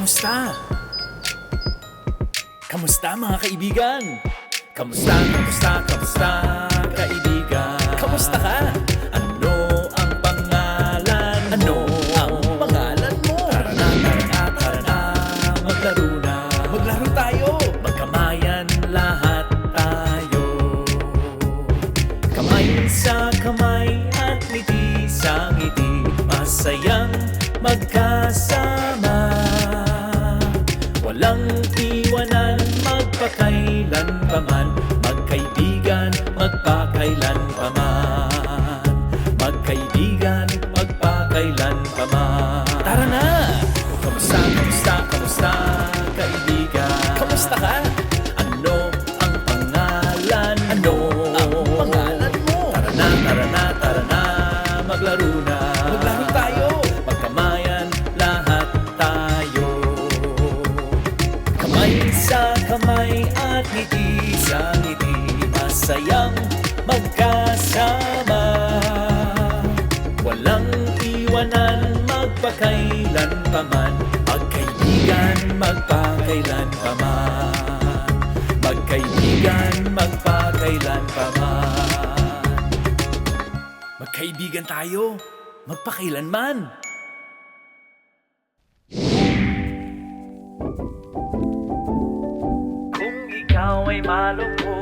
Kamusta? Kamusta mga kaibigan? Kamusta kaibigan? Kamusta ka? Ano ang pangalan mo? Ano ang pangalan mo? Tara na, maglaro na. Maglaro tayo. Magkamayan lahat tayo. Kamay sa kamay at ngiti sa ngiti, masayang magkasama. Walang iwanan, magpakailan paman. Magkaibigan, magpakailan paman. Magkaibigan, magpakailan paman. Tara na! Kamusta kaibigan? Kamusta ka? Ano ang pangalan mo? Ano ang pangalan mo? Tara na, maglaro na. Maglaro tayo. Magkamayan lahat tayo. Kamay sa kamay at ngiti sa ngiti, masayang magkasama. Walang iwanan, magpakailan paman. Magkaibigan, magpakailan paman. Magkaibigan, magpakailan paman. Magkaibigan tayo, magpakailanman. Kung ikaw ay malungkot,